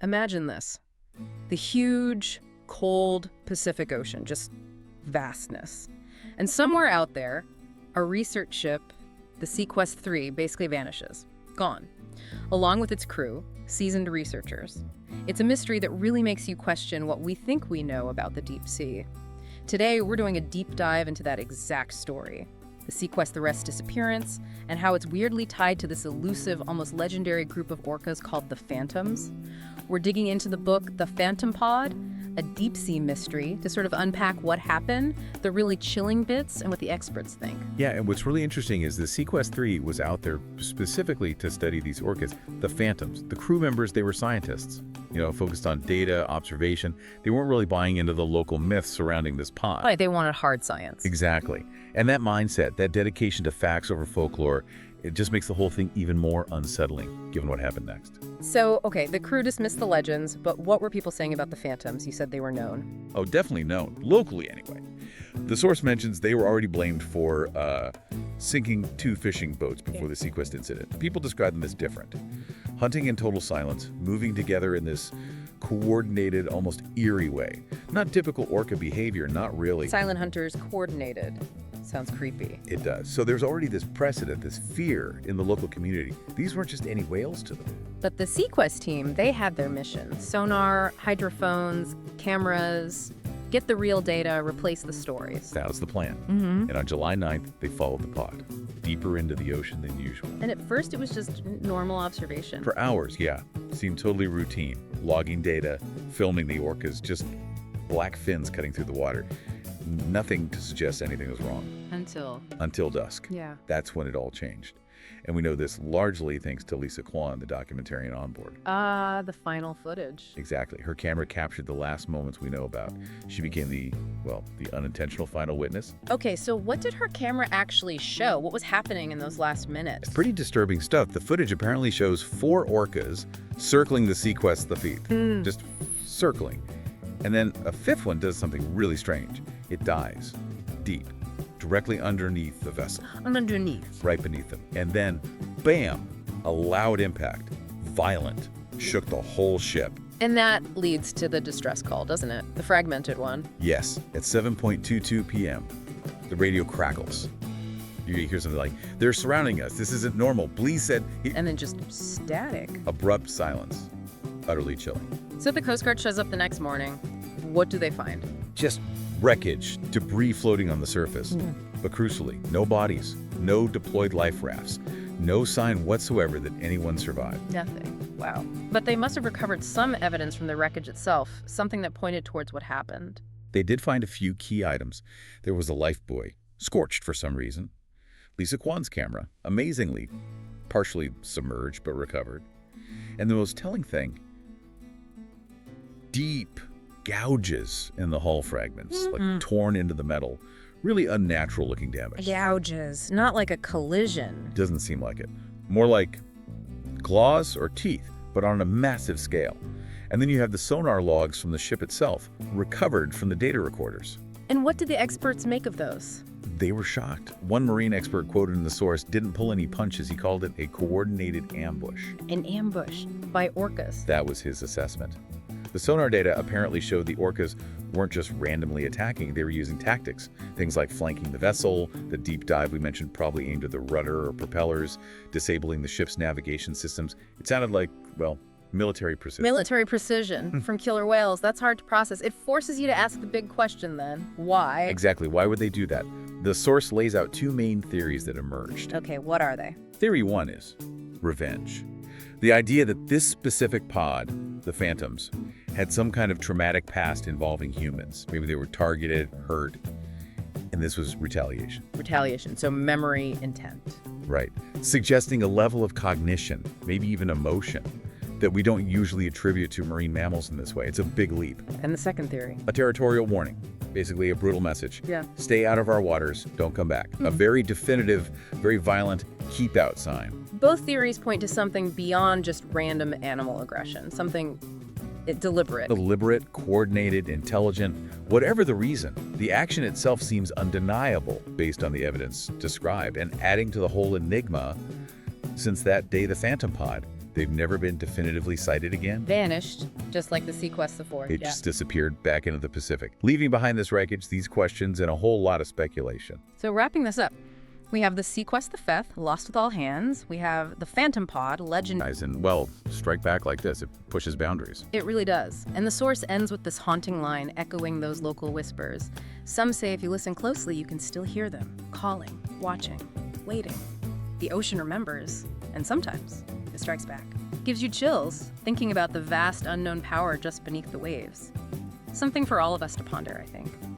Imagine this. The huge, cold Pacific Ocean, just vastness. And somewhere out there, a research ship, the Sequest 3, basically vanishes. Gone. Along with its crew, seasoned researchers. It's a mystery that really makes you question what we think we know about the deep sea. Today, we're doing a deep dive into that exact story. The Sequest 3's disappearance, and how it's weirdly tied to this elusive, almost legendary group of orcas called the Phantoms. We're digging into the book The Phantom Pod, a deep-sea mystery to sort of unpack what happened, the really chilling bits, and what the experts think. Yeah, and what's really interesting is the Sequest 3 was out there specifically to study these orcas, the Phantoms. The crew members, they were scientists, focused on data, observation. They weren't really buying into the local myths surrounding this pod. Right, they wanted hard science. Exactly. And that mindset, that dedication to facts over folklore, it just makes the whole thing even more unsettling, given what happened next. So, okay, the crew dismissed the legends, but what were people saying about the Phantoms? You said they were known. Oh, definitely known. Locally, anyway. The source mentions they were already blamed for sinking 2 fishing boats before the Sequest incident. People describe them as different. Hunting in total silence, moving together in this coordinated, almost eerie way. Not typical orca behavior, not really. Silent hunters coordinated. Sounds creepy. It does. So there's already this precedent, this fear in the local community. These weren't just any whales to them. But the Sequest team, they had their mission. Sonar, hydrophones, cameras, get the real data, replace the stories. That was the plan. And on July 9th, they followed the pod, deeper into the ocean than usual. And at first it was just normal observation. For hours, yeah. Seemed totally routine. Logging data, filming the orcas, just black fins cutting through the water. Nothing to suggest anything was wrong. Until dusk. Yeah. That's when it all changed. And we know this largely thanks to Lisa Kwan, the documentarian on board. The final footage. Exactly. Her camera captured the last moments we know about. She became the unintentional final witness. Okay, so what did her camera actually show? What was happening in those last minutes? Pretty disturbing stuff. The footage apparently shows 4 orcas circling the Sequest 3. Just circling. And then a 5th one does something really strange. It dives deep, directly underneath the vessel. Underneath. Right beneath them. And then, bam, a loud impact. Violent. Shook the whole ship. And that leads to the distress call, doesn't it? The fragmented one. Yes. At 7:22 p.m., the radio crackles. You hear something like, "They're surrounding us. This isn't normal." Blees said... And then just static. Abrupt silence. Utterly chilling. So the Coast Guard shows up the next morning. What do they find? Just wreckage, debris floating on the surface. But crucially, no bodies, no deployed life rafts, no sign whatsoever that anyone survived. Nothing. Wow. But they must have recovered some evidence from the wreckage itself, something that pointed towards what happened. They did find a few key items. There was a life buoy, scorched for some reason. Lisa Kwan's camera, amazingly, partially submerged but recovered. And the most telling thing, deep gouges in the hull fragments, like torn into the metal. Really unnatural looking damage. Gouges, not like a collision. Doesn't seem like it. More like claws or teeth, but on a massive scale. And then you have the sonar logs from the ship itself, recovered from the data recorders. And what did the experts make of those? They were shocked. One marine expert quoted in the source didn't pull any punches. He called it a coordinated ambush. An ambush by orcas. That was his assessment. The sonar data apparently showed the orcas weren't just randomly attacking, they were using tactics. Things like flanking the vessel, the deep dive we mentioned probably aimed at the rudder or propellers, disabling the ship's navigation systems. It sounded like, military precision. Military precision from killer whales. That's hard to process. It forces you to ask the big question then. Why? Exactly. Why would they do that? The source lays out 2 main theories that emerged. Okay, what are they? Theory 1 is revenge. The idea that this specific pod, the Phantoms, had some kind of traumatic past involving humans. Maybe they were targeted, hurt, and this was retaliation. Retaliation, so memory intent. Right. Suggesting a level of cognition, maybe even emotion, that we don't usually attribute to marine mammals in this way. It's a big leap. And the second theory? A territorial warning. Basically a brutal message. Yeah. Stay out of our waters, don't come back. A very definitive, very violent keep out sign. Both theories point to something beyond just random animal aggression, something deliberate. Deliberate, coordinated, intelligent. Whatever the reason, the action itself seems undeniable based on the evidence described, and adding to the whole enigma, since that day the Phantom Pod They've never been definitively sighted again. Vanished, just like the Sequest IV. It just disappeared back into the Pacific, leaving behind this wreckage, these questions, and a whole lot of speculation. So wrapping this up, we have the Sequest V, Lost with All Hands. We have the Phantom Pod, legend. And, well, strike back like this. It pushes boundaries. It really does. And the source ends with this haunting line, echoing those local whispers. Some say if you listen closely, you can still hear them, calling, watching, waiting. The ocean remembers, and sometimes it strikes back. Gives you chills, thinking about the vast unknown power just beneath the waves. Something for all of us to ponder, I think.